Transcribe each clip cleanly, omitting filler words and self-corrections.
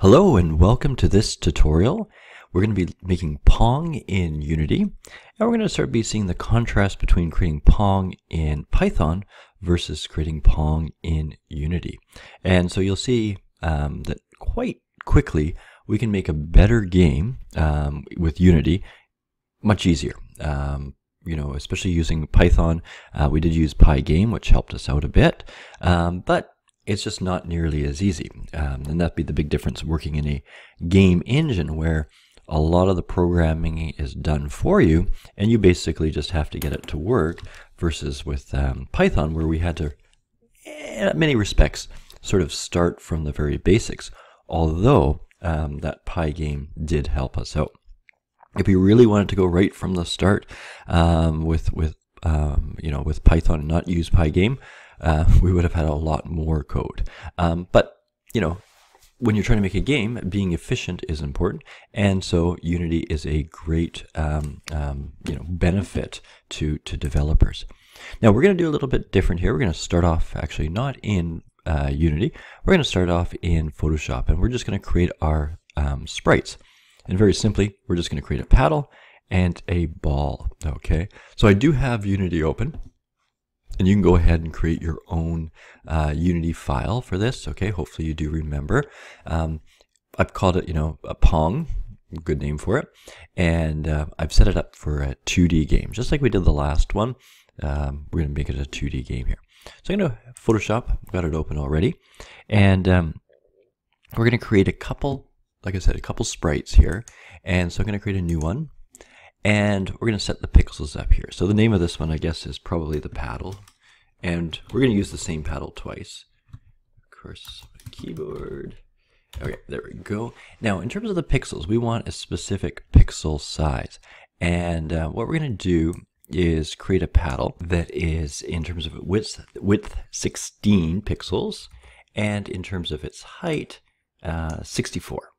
Hello and welcome to this tutorial. We're going to be making Pong in Unity, and we're going to start seeing the contrast between creating Pong in Python versus creating Pong in Unity. And so you'll see that quite quickly we can make a better game with Unity much easier. Especially using Python. We did use Pygame, which helped us out a bit, but it's just not nearly as easy. And that'd be the big difference working in a game engine where a lot of the programming is done for you and you basically just have to get it to work, versus with Python where we had to, in many respects, sort of start from the very basics, although that Pygame did help us out. If we really wanted to go right from the start with Python and not use Pygame, we would have had a lot more code. But when you're trying to make a game, being efficient is important, and so Unity is a great benefit to developers. Now we're going to do a little bit different here. We're going to start off actually not in Unity. We're going to start off in Photoshop, and we're just going to create our sprites. And very simply, we're just going to create a paddle and a ball. Okay, so I do have Unity open, and you can go ahead and create your own Unity file for this. Okay, hopefully you do remember. I've called it, a Pong, good name for it, and I've set it up for a 2D game, just like we did the last one. We're going to make it a 2D game here. So I'm going to Photoshop. I've got it open already, and we're going to create a couple. Like I said, a couple sprites here, and so I'm going to create a new one, and we're going to set the pixels up here. So the name of this one, I guess, is probably the paddle, and we're going to use the same paddle twice. Of course, my keyboard. Okay, there we go. Now, in terms of the pixels, we want a specific pixel size, and what we're going to do is create a paddle that is, in terms of width 16 pixels, and in terms of its height, 64.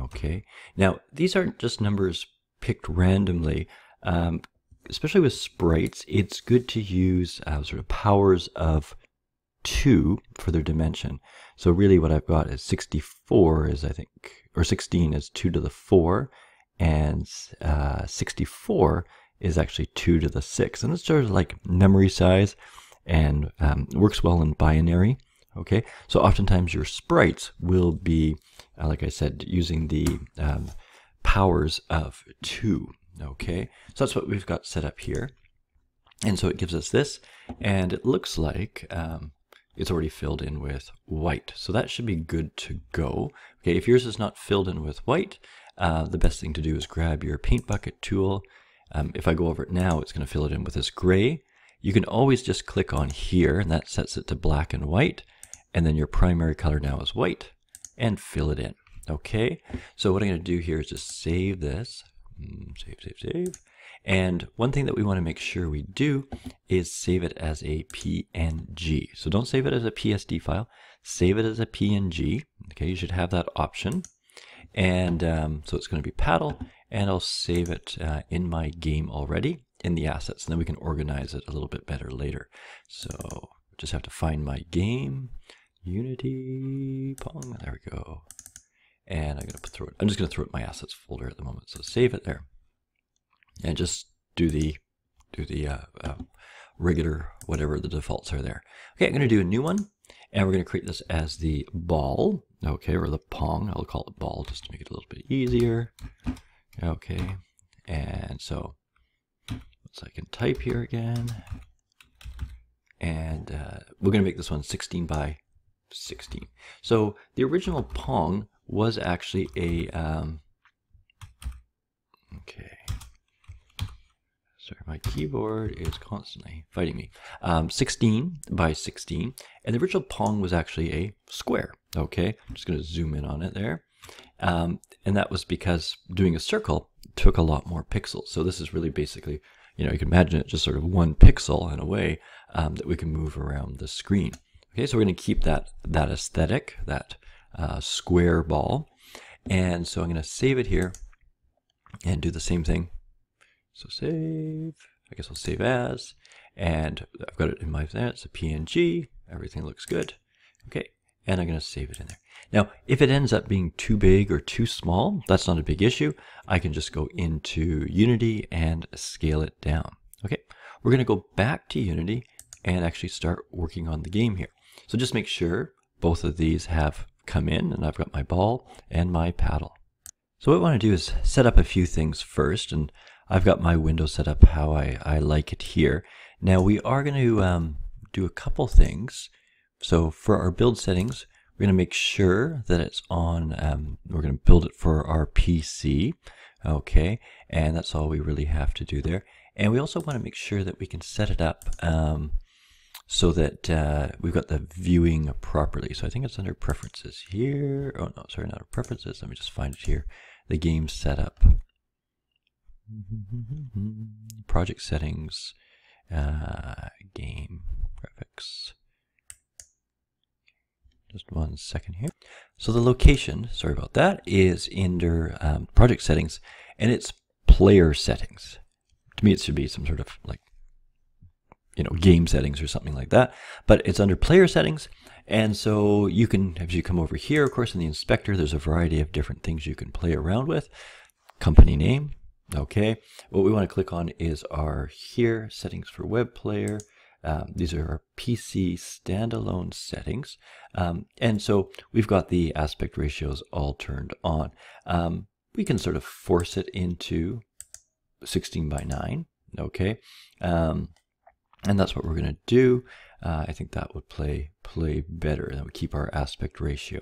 Okay, now these aren't just numbers picked randomly. Especially with sprites, it's good to use sort of powers of 2 for their dimension. So really what I've got is 64 is, I think, or 16 is 2 to the 4, and 64 is actually 2 to the 6. And it's sort of like memory size, and works well in binary. Okay, so oftentimes your sprites will be, like I said, using the powers of 2. Okay, so that's what we've got set up here. And so it gives us this, and it looks like it's already filled in with white. So that should be good to go. Okay, if yours is not filled in with white, the best thing to do is grab your paint bucket tool. If I go over it now, it's going to fill it in with this gray. You can always just click on here, and that sets it to black and white. And then your primary color now is white, and fill it in. Okay, so what I'm going to do here is just save this. Save. And one thing that we want to make sure we do is save it as a PNG. So don't save it as a PSD file. Save it as a PNG. Okay, you should have that option. And so it's going to be paddle, and I'll save it in my game already in the assets, and then we can organize it a little bit better later. So just have to find my game. Unity Pong, there we go. And I'm just going to throw it in my assets folder at the moment. So save it there, and just do the regular whatever the defaults are there. Okay, I'm going to do a new one, and we're going to create this as the ball. Okay, or the Pong. I'll call it ball just to make it a little bit easier. Okay, and so I can type here again, and we're going to make this one 16 by 16. So the original Pong was actually a okay, sorry, my keyboard is constantly fighting me. 16 by 16, and the original Pong was actually a square. Okay, I'm just going to zoom in on it there, and that was because doing a circle took a lot more pixels. So this is really basically, you can imagine it just sort of one pixel in a way that we can move around the screen. Okay, so we're going to keep that aesthetic, that square ball. And so I'm going to save it here and do the same thing. So save, I guess I'll save as, and I've got it in my, it's a PNG, everything looks good. Okay, and I'm going to save it in there. Now, if it ends up being too big or too small, that's not a big issue. I can just go into Unity and scale it down. Okay, we're going to go back to Unity and actually start working on the game here. So just make sure both of these have come in, and I've got my ball and my paddle. So what I want to do is set up a few things first, and I've got my window set up how I like it here. Now we are going to do a couple things. So for our build settings, we're going to make sure that it's on, we're going to build it for our PC, okay, and that's all we really have to do there. And we also want to make sure that we can set it up so that we've got the viewing properly. So I think it's under preferences here. Oh no, sorry, not preferences. Let me just find it here. The game setup. Project settings, game graphics. Just 1 second here. So the location, sorry about that, is under project settings, and it's player settings. To me, it should be some sort of like, you know, game settings or something like that. But it's under player settings, and so you can, as you come over here, of course, in the inspector, there's a variety of different things you can play around with. Company name, okay. What we want to click on is our here settings for web player. These are our PC standalone settings. And so we've got the aspect ratios all turned on. We can sort of force it into 16:9, okay? And that's what we're going to do. I think that would play better. That would keep our aspect ratio.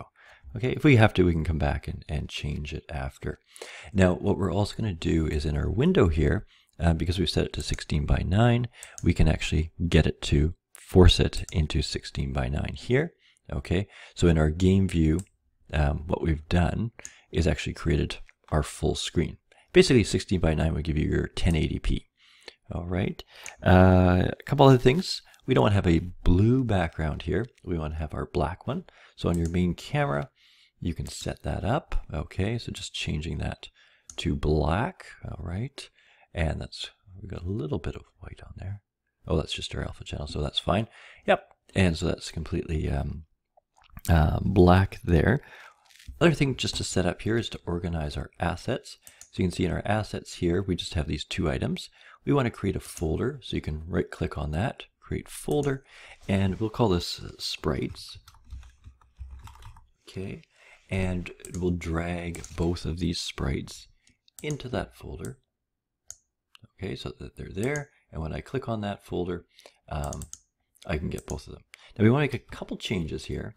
Okay, if we have to, we can come back and change it after. Now, what we're also going to do is in our window here, because we've set it to 16:9, we can actually get it to force it into 16:9 here. Okay, so in our game view, what we've done is actually created our full screen. Basically, 16:9 would give you your 1080p. All right, a couple other things. We don't want to have a blue background here. We want to have our black one. So on your main camera, you can set that up. Okay, so just changing that to black. All right. And that's, we've got a little bit of white on there. Oh, that's just our alpha channel, so that's fine. Yep, and so that's completely black there. Other thing just to set up here is to organize our assets. So you can see in our assets here, we just have these 2 items. We want to create a folder, so you can right click on that, create folder, and we'll call this sprites. Okay, and we'll drag both of these sprites into that folder. Okay, so that they're there, and when I click on that folder, I can get both of them. Now we want to make a couple changes here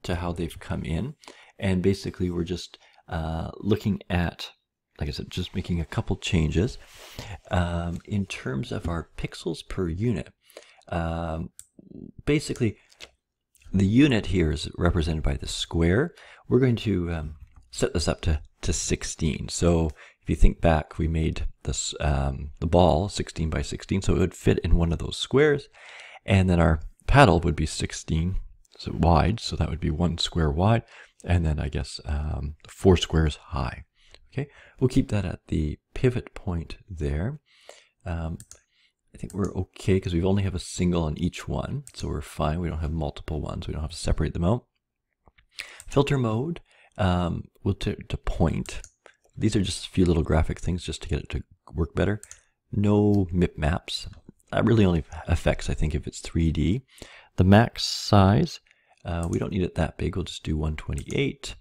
to how they've come in, and basically we're just looking at, like I said, just making a couple changes. In terms of our pixels per unit, basically the unit here is represented by the square. We're going to set this up to 16. So if you think back, we made this the ball 16:16, so it would fit in one of those squares, and then our paddle would be 16 so wide, so that would be 1 square wide, and then I guess 4 squares high. Okay, we'll keep that at the pivot point there. I think we're okay because we only have a single on each one, so we're fine. We don't have multiple ones. We don't have to separate them out. Filter mode, we'll to point. These are just a few little graphic things just to get it to work better. No mip maps. That really only affects, I think, if it's 3D. The max size, we don't need it that big. We'll just do 128.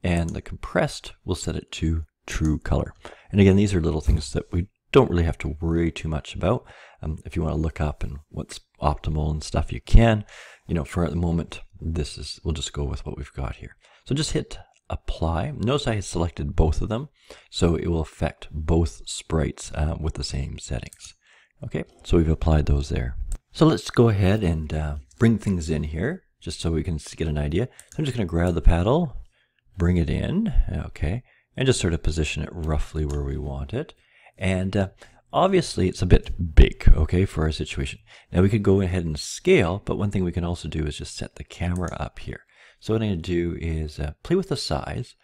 And the compressed, we'll set it to true color. And again, these are little things that we don't really have to worry too much about. If you want to look up and what's optimal and stuff, you can. You know, for the moment, this is, we'll just go with what we've got here. So just hit apply. Notice I selected both of them, so it will affect both sprites with the same settings. Okay, so we've applied those there. So let's go ahead and bring things in here, just so we can get an idea. So I'm just going to grab the paddle, bring it in, okay, and just sort of position it roughly where we want it. And obviously it's a bit big, okay, for our situation. Now we could go ahead and scale, but one thing we can also do is just set the camera up here. So what I'm going to do is play with the size,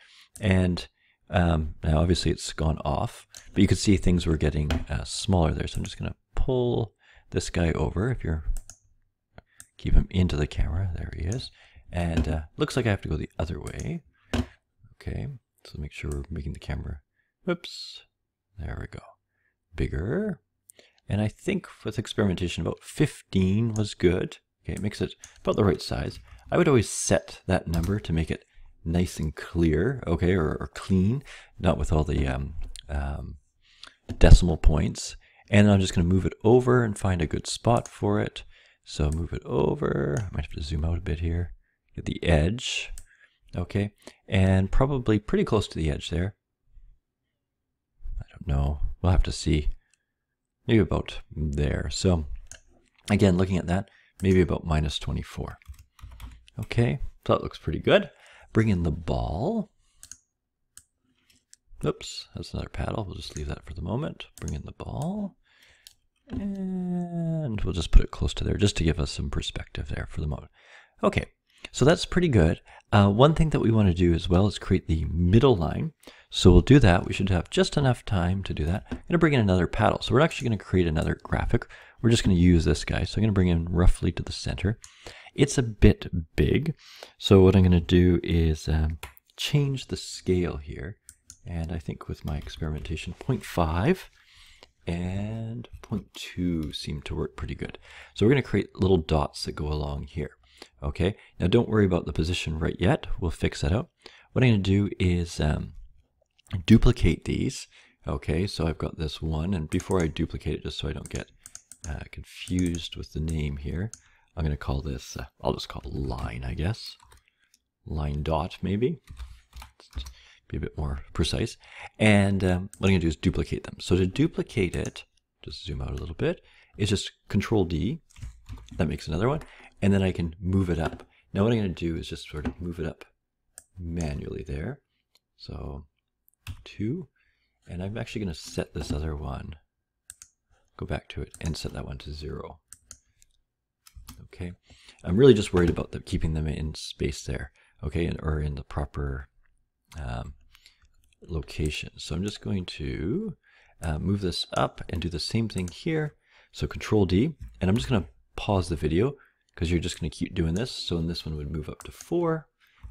and now obviously it's gone off, but you can see things were getting smaller there. So I'm just going to pull this guy over. If you're keep him into the camera, there he is, And looks like I have to go the other way. Okay, so make sure we're making the camera, whoops, there we go, bigger. And I think with experimentation about 15 was good. Okay, it makes it about the right size. I would always set that number to make it nice and clear, okay, or clean, not with all the decimal points. And I'm just going to move it over and find a good spot for it. So move it over. I might have to zoom out a bit here. Get the edge, okay, and probably pretty close to the edge there. I don't know. We'll have to see. Maybe about there. So again, looking at that, maybe about -24. Okay, so that looks pretty good. Bring in the ball. Oops, that's another paddle. We'll just leave that for the moment. Bring in the ball. And we'll just put it close to there just to give us some perspective there for the moment. Okay, so that's pretty good. One thing that we want to do as well is create the middle line. So we'll do that. We should have just enough time to do that. I'm going to bring in another paddle. So we're actually going to create another graphic. We're just going to use this guy. So I'm going to bring in roughly to the center. It's a bit big. So what I'm going to do is change the scale here. And I think with my experimentation, 0.5 and 0.2 seem to work pretty good. So we're going to create little dots that go along here. Okay, now don't worry about the position right yet. We'll fix that out. What I'm going to do is duplicate these. Okay, so I've got this one, and before I duplicate it, just so I don't get confused with the name here, I'm going to call this, I'll just call it line, I guess. Line dot, maybe. Be a bit more precise. And what I'm going to do is duplicate them. So to duplicate it, just zoom out a little bit, is just Control D. That makes another one. And then I can move it up. Now what I'm going to do is just sort of move it up manually there. So 2. And I'm actually going to set this other one, go back to it, and set that one to 0. Okay. I'm really just worried about keeping them in space there. Okay, or in the proper location. So I'm just going to move this up and do the same thing here. So Control D, and I'm just going to pause the video because you're just going to keep doing this. So then this one would move up to 4.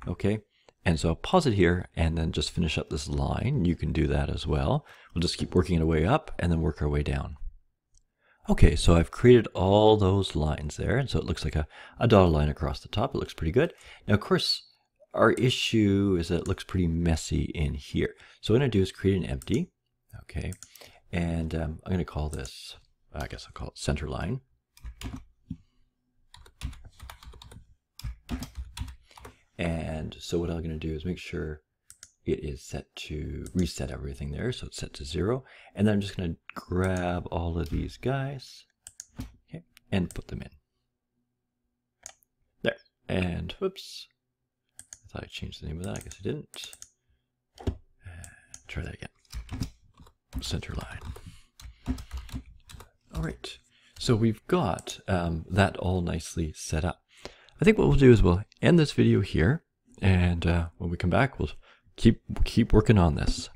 Okay, and so I'll pause it here and then just finish up this line. You can do that as well. We'll just keep working our way up and then work our way down. Okay, so I've created all those lines there, and so it looks like a dotted line across the top. It looks pretty good. Now, of course, our issue is that it looks pretty messy in here. So what I'm going to do is create an empty, okay, and I'm going to call this, I guess I'll call it center line. And so what I'm going to do is make sure it is set to reset everything there. So it's set to 0. And then I'm just going to grab all of these guys, okay, and put them in. There. And whoops. I thought I changed the name of that. I guess I didn't. Try that again. Center line. All right. So we've got that all nicely set up. I think what we'll do is we'll end this video here. And when we come back, we'll keep working on this.